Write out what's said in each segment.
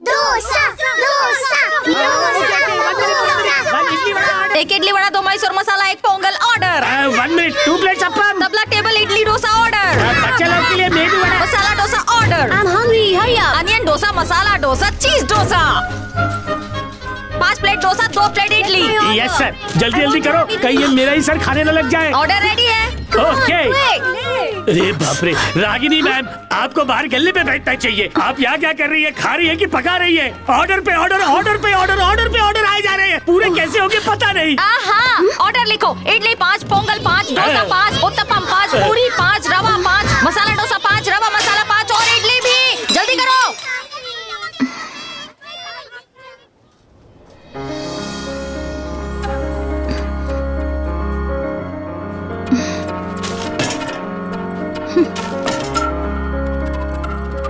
डोसा डोसा एक idli vada, 2 Mysore masala, 1 pongal order. 1 minute, 2 plates appam. Tabla table idli dosa order. बच्चे लोग के लिए medu vada. Masala dosa order. I'm hungry, hurry up. Onion dosa, masala dosa, cheese dosa. 5 plate dosa, 2 plate idli. Yes sir, जल्दी जल्दी करो, कहीं ये मेरा ही सर खाने न लग जाए। ऑर्डर रेडी है। ओके। अरे बाप रे, रागिनी मैम, आपको बाहर गले पे बैठना चाहिए। आप यहाँ क्या कर रही है? खा रही है कि पका रही है? ऑर्डर पे ऑर्डर, ऑर्डर पे ऑर्डर, ऑर्डर पे ऑर्डर आए जा रहे हैं। पूरे कैसे होंगे पता नहीं। ऑर्डर लिखो, इडली 5, पोंगल 5, डोसा 5, उत्तपम 5, पूरी 5, रवा 5, मसाला डोसा 5, रवा मसाला 5 और इडली भी। जल्दी करो।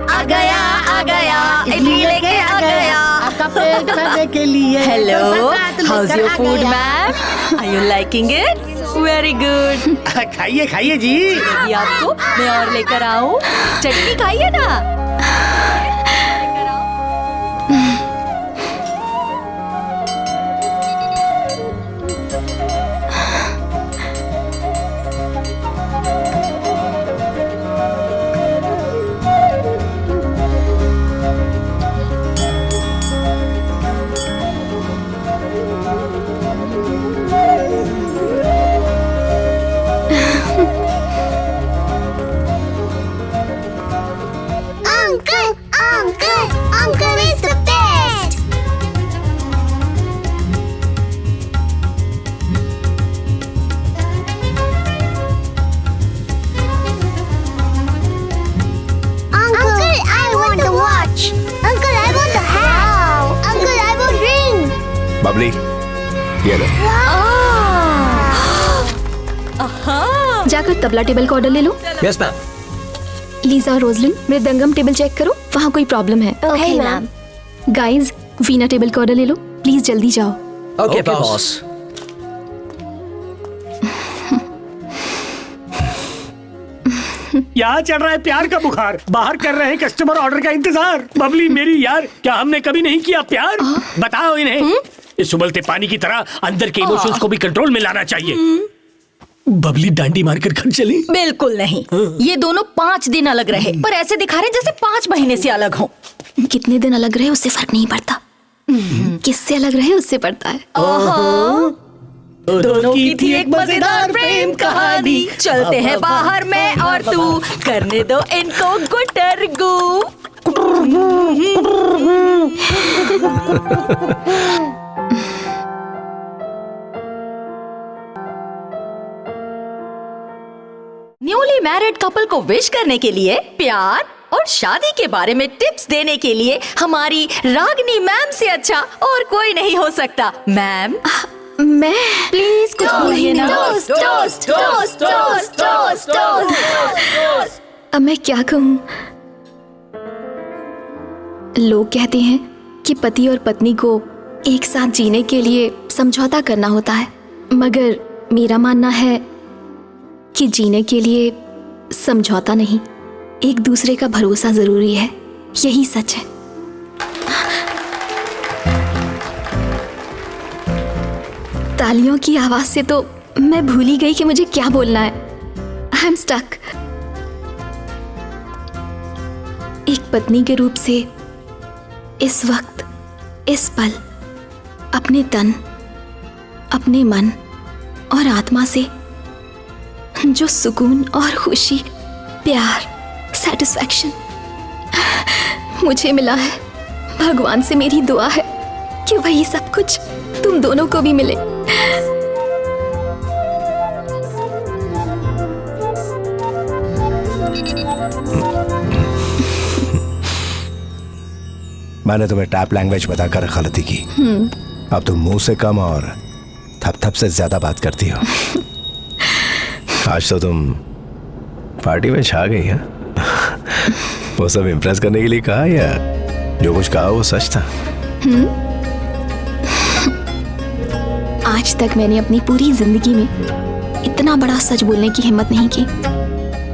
आ गया, इडली लेके आ गया। आपका पेट भरने के लिए। Hello, how's your food ma'am? Ma'am? Are you liking it? Very good. खाइए खाइए जी। ये आपको मैं और लेकर आऊं? चटनी खाइए ना। Uncle is the best. Uncle, I want the watch. Uncle, I want the hat. Uncle, I want ring. Babli, ये लो। जाकर तबला टेबल का ऑर्डर ले लो। Yes ma'am. लीजा और रोजलिन, मृदंगम टेबल चेक करो, वहाँ कोई प्रॉब्लम है। Okay, ma'am. Guys, veena table का ऑर्डर ले लो, प्लीज जल्दी जाओ। Okay boss. यहाँ चढ़ रहा है प्यार का बुखार, बाहर कर रहे हैं कस्टमर ऑर्डर का इंतजार। बबली मेरी यार, क्या हमने कभी नहीं किया प्यार? बताओ इन्हें। इस उबलते पानी की तरह अंदर के इमोशंस को भी कंट्रोल में लाना चाहिए। बबली डांडी मारकर घर चली? बिल्कुल नहीं। ये दोनों 5 दिन अलग रहे, पर ऐसे दिखा रहे जैसे 5 महीने से अलग हो। कितने दिन अलग रहे उससे फर्क नहीं पड़ता, किससे अलग रहे उससे पड़ता है। दोनों की थी एक मजेदार प्रेम कहानी। चलते हैं बाहर मैं और तू, करने दो इनको गुटरगू। न्यूली मैरिड कपल को विश करने के लिए, प्यार और शादी के बारे में टिप्स देने के लिए हमारी रागिनी मैम से अच्छा और कोई नहीं हो सकता। मैम, मैं प्लीज कुछ बोलिए ना। अब मैं क्या कहूँ? लोग कहते हैं कि पति और पत्नी को एक साथ जीने के लिए समझौता करना होता है, मगर मेरा मानना है कि जीने के लिए समझौता नहीं, एक दूसरे का भरोसा जरूरी है। यही सच है। तालियों की आवाज से तो मैं भूल ही गई कि मुझे क्या बोलना है। I am stuck. एक पत्नी के रूप से इस वक्त, इस पल, अपने तन, अपने मन और आत्मा से जो सुकून और खुशी, प्यार, सेटिस्फैक्शन मुझे मिला है, भगवान से मेरी दुआ है कि वही सब कुछ तुम दोनों को भी मिले। मैंने तुम्हें टैप लैंग्वेज बताकर गलती की। अब तुम मुंह से कम और थप थप से ज्यादा बात करती हो। आज तो तुम पार्टी में छा गई है। वो सब इम्प्रेस करने के लिए कहा या जो कुछ कहा वो सच था? आज तक मैंने अपनी पूरी जिंदगी में इतना बड़ा सच बोलने की हिम्मत नहीं की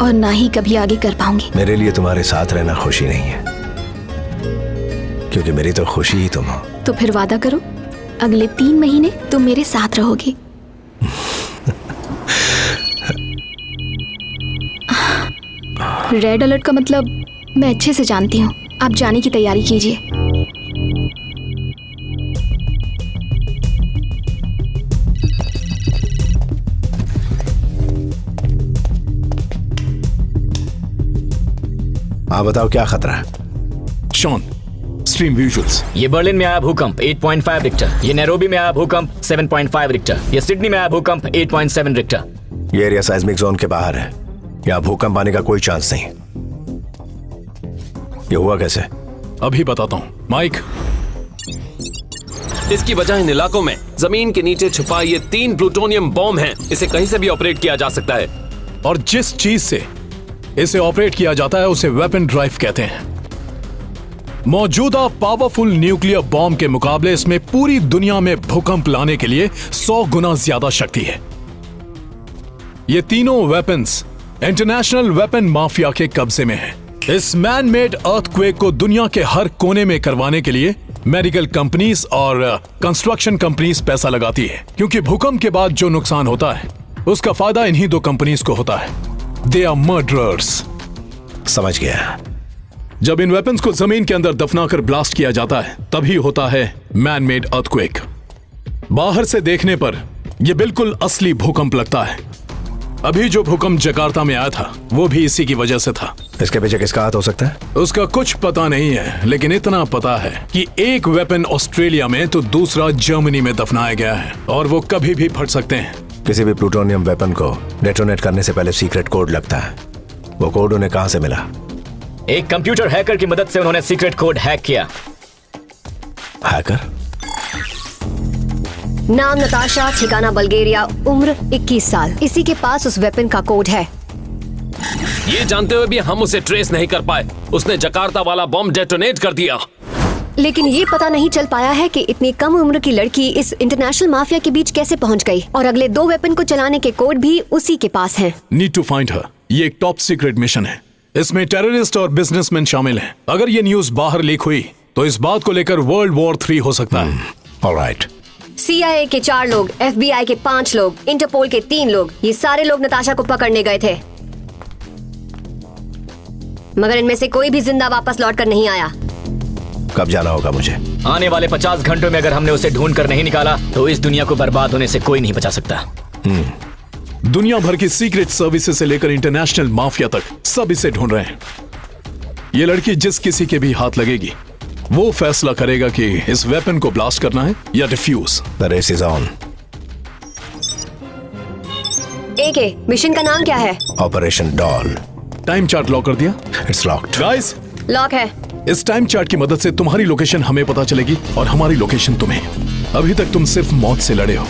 और ना ही कभी आगे कर पाऊंगी। मेरे लिए तुम्हारे साथ रहना खुशी नहीं है, क्योंकि मेरी तो खुशी ही तुम हो। तो फिर वादा करो, अगले 3 महीने तुम मेरे साथ रहोगे। रेड अलर्ट का मतलब मैं अच्छे से जानती हूँ। आप जाने की तैयारी कीजिए। हाँ बताओ क्या खतरा है? Shaun, stream visuals. ये बर्लिन में आया भूकंप 8.5 रिक्टर। ये नैरोबी में आया भूकंप 7.5 रिक्टर। ये सिडनी में आया भूकंप 8.7 रिक्टर। ये एरिया साइज्मिक जोन के बाहर है, यहाँ भूकंप आने का कोई चांस नहीं। ये हुआ कैसे? अभी बताता हूँ माइक। इसकी वजह इन इलाकों में जमीन के नीचे छुपा ये 3 प्लूटोनियम बॉम्ब हैं। इसे कहीं से भी ऑपरेट किया जा सकता है। और जिस चीज से इसे ऑपरेट किया जाता है उसे वेपन ड्राइव कहते हैं। मौजूदा पावरफुल न्यूक्लियर बॉम्ब के मुकाबले इसमें पूरी दुनिया में भूकंप लाने के लिए 100 गुना ज्यादा शक्ति है। ये तीनों वेपन्स इंटरनेशनल वेपन माफिया के कब्जे में हैं। इस मैन मेड अर्थक्वेक को दुनिया के हर कोने में करवाने के लिए मेडिकल कंपनीज और कंस्ट्रक्शन कंपनीज पैसा लगाती है, क्योंकि भूकंप के बाद जो नुकसान होता है उसका फायदा इन्हीं 2 कंपनीज को होता है। They are murderers. समझ गया। जब इन वेपन्स को जमीन के अंदर दफनाकर ब्लास्ट किया जाता है तभी होता है मैन मेड अर्थक्वेक। बाहर से देखने पर यह बिल्कुल असली भूकंप लगता है। अभी जो भूकंप जकार्ता में आया था वो भी इसी की वजह से था। इसके पीछे किसका हाथ हो सकता है? उसका कुछ पता नहीं है, लेकिन इतना पता है कि एक वेपन ऑस्ट्रेलिया में तो दूसरा जर्मनी में दफनाया गया है और वो कभी भी फट सकते हैं। किसी भी प्लूटोनियम वेपन को डेटोनेट करने से पहले सीक्रेट कोड लगता है। वो कोड उन्हें कहां से मिला? एक कंप्यूटर हैकर की मदद से उन्होंने सीक्रेट कोड हैक किया। हैकर? नाम नताशा, ठिकाना बल्गेरिया, उम्र 21 साल। इसी के पास उस वेपन का कोड है। ये जानते हुए भी हम उसे ट्रेस नहीं कर पाए। उसने जकार्ता वाला बॉम्ब डेटोनेट कर दिया। लेकिन ये पता नहीं चल पाया है कि इतनी कम उम्र की लड़की इस इंटरनेशनल माफिया के बीच कैसे पहुंच गई, और अगले 2 वेपन को चलाने के कोड भी उसी के पास हैं। Need to find her. ये एक टॉप सीक्रेट मिशन है। इसमें टेररिस्ट और बिजनेसमैन शामिल हैं। अगर ये न्यूज बाहर लीक हुई तो इस बात को लेकर वर्ल्ड वॉर 3 हो सकता है। ऑलराइट। CIA के 4 लोग, FBI के 5 लोग, इंटरपोल के 3 लोग, ये सारे लोग नताशा को पकड़ने गए थे, मगर इनमें से कोई भी जिंदा वापस लौट कर नहीं आया। कब जाना होगा मुझे? आने वाले 50 घंटों में अगर हमने उसे ढूंढ कर नहीं निकाला तो इस दुनिया को बर्बाद होने से कोई नहीं बचा सकता। दुनिया भर की सीक्रेट सर्विसेज से लेकर इंटरनेशनल माफिया तक सब इसे ढूंढ रहे हैं। ये लड़की जिस किसी के भी हाथ लगेगी वो फैसला करेगा कि इस वेपन को ब्लास्ट करना है या defuse. The race is on. AK, mission का नाम क्या है? Operation doll. Time chart lock कर दिया? It's locked. गाइस, लॉक है। इस टाइम चार्ट की मदद से तुम्हारी लोकेशन हमें पता चलेगी और हमारी लोकेशन तुम्हें। अभी तक तुम सिर्फ मौत से लड़े हो,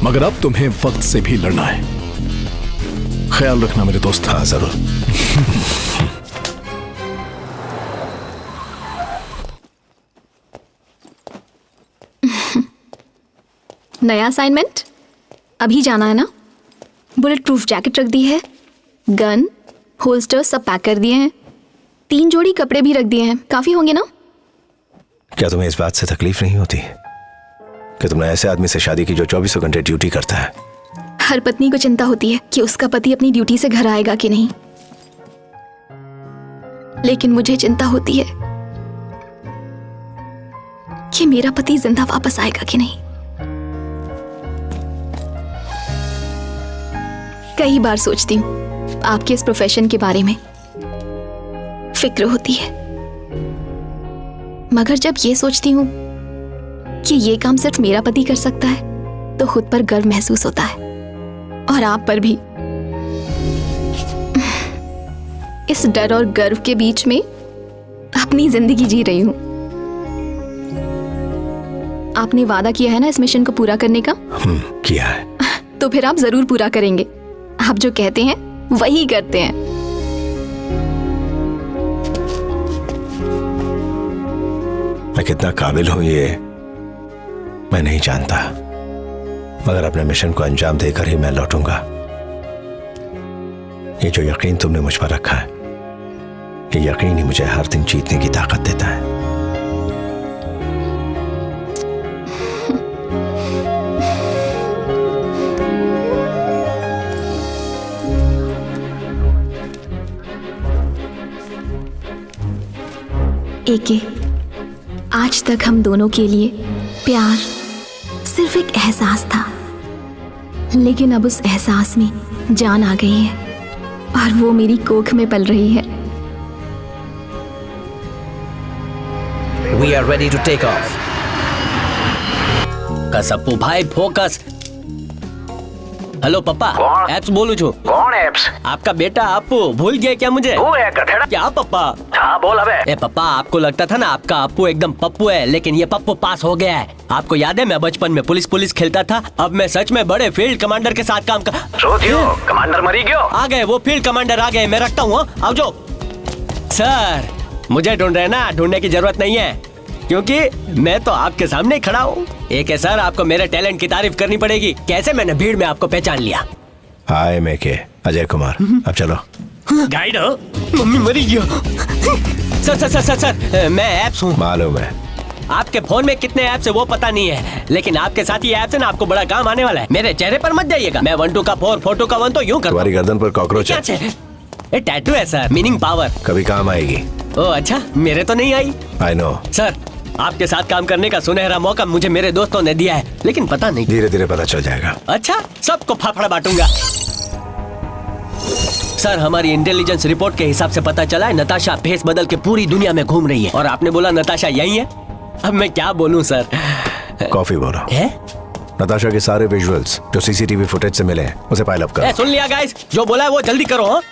मगर अब तुम्हें वक्त से भी लड़ना है। ख्याल रखना मेरे दोस्त। हाँ जरूर। नया असाइनमेंट? अभी जाना है ना? बुलेट प्रूफ जैकेट रख दी है, गन, होल्स्टर सब पैक कर दिए हैं, 3 जोड़ी कपड़े भी रख दिए हैं। काफी होंगे ना? क्या तुम्हें इस बात से तकलीफ नहीं होती कि तुमने ऐसे आदमी से शादी की जो 24 घंटे ड्यूटी करता है? हर पत्नी को चिंता होती है कि उसका पति अपनी ड्यूटी से घर आएगा कि नहीं, लेकिन मुझे चिंता होती है कि मेरा पति जिंदा वापस आएगा कि नहीं। कई बार सोचती हूँ आपके इस प्रोफेशन के बारे में, फिक्र होती है, मगर जब ये सोचती हूँ कि ये काम सिर्फ मेरा पति कर सकता है तो खुद पर गर्व महसूस होता है, और आप पर भी। इस डर और गर्व के बीच में अपनी जिंदगी जी रही हूँ। आपने वादा किया है ना इस मिशन को पूरा करने का? किया है। तो फिर आप जरूर पूरा करेंगे। आप जो कहते हैं वही करते हैं। मैं कितना काबिल हूं ये मैं नहीं जानता, मगर अपने मिशन को अंजाम देकर ही मैं लौटूंगा। ये जो यकीन तुमने मुझ पर रखा है, ये यकीन ही मुझे हर दिन जीतने की ताकत देता है। एके, आज तक हम दोनों के लिए प्यार सिर्फ एक एहसास था, लेकिन अब उस एहसास में जान आ गई है और वो मेरी कोख में पल रही है। We are ready to take off. कसप्पू भाई फोकस। हेलो पापा, एप्स बोलू छू। कौन एप्स? आपका बेटा अपू भूल गए क्या मुझे? तू है गधेड़ा? क्या पापा? हाँ बोल अबे। ए पापा, आपको लगता था ना आपका अपू एकदम पप्पू है, लेकिन ये पप्पू पास हो गया है। आपको याद है मैं बचपन में पुलिस खेलता था, अब मैं सच में बड़े फील्ड कमांडर के साथ काम कर। कमांडर मरी गयो? आ गए वो फील्ड कमांडर आ गए, मैं रखता हूँ। आओ जो सर, मुझे ढूंढ रहे ना, ढूंढने की जरूरत नहीं है क्योंकि मैं तो आपके सामने खड़ा हूँ। एक है सर, आपको मेरे टैलेंट की तारीफ करनी पड़ेगी। कैसे मैंने भीड़ में आपको पहचान लिया। हाय मैं के अजय कुमार, अब चलो। गाइड हो? मम्मी मरी गयो। Sir sir sir sir sir, मैं एप्स हूँ। मालूम है। आपके फोन में कितने ऐप्स है वो पता नहीं है, लेकिन आपके साथ ये ऐप्स है ना, आपको बड़ा काम आने वाला है। मेरे चेहरे पर मत जाइएगा। मैं 1 2 का 4 4 2 का 1 तो यूं कर। तुम्हारी गर्दन पर कॉकरोच है। ये टैटू है सर, मीनिंग पावर। कभी काम आएगी। ओह अच्छा, मेरे तो नहीं आई। आई नो सर, आपके साथ काम करने का सुनहरा मौका मुझे मेरे दोस्तों ने दिया है, लेकिन पता नहीं। धीरे धीरे पता चल जाएगा। अच्छा, सबको फाफड़ा बांटूंगा। सर, हमारी इंटेलिजेंस रिपोर्ट के हिसाब से पता चला है नताशा भेस बदल के पूरी दुनिया में घूम रही है, और आपने बोला नताशा यही है। अब मैं क्या बोलूं सर। कॉफी बोलो। है? नताशा के सारे विजुअल्स जो सीसीटीवी फुटेज से मिले उसे पाइल अप करो। सुन लिया गाइस, जो बोला है वो जल्दी करो। हाँ?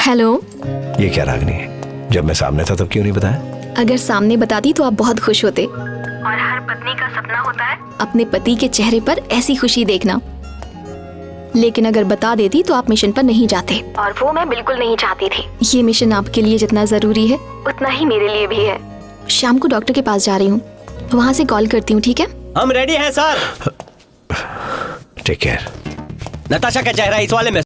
हेलो। ये क्या रागनी, जब मैं सामने था तब क्यों नहीं बताया? अगर सामने बताती तो आप बहुत खुश होते। और हर पत्नी का सपना होता है अपने पति के चेहरे पर ऐसी खुशी देखना, लेकिन अगर बता देती तो आप मिशन पर नहीं जाते, और वो मैं बिल्कुल नहीं चाहती थी। ये मिशन आपके लिए जितना जरूरी है उतना ही मेरे लिए भी है। शाम को डॉक्टर के पास जा रही हूँ, वहाँ से कॉल करती हूँ, ठीक है? हम रेडी हैं सर। Take care. नताशा का चेहरा इस वाले में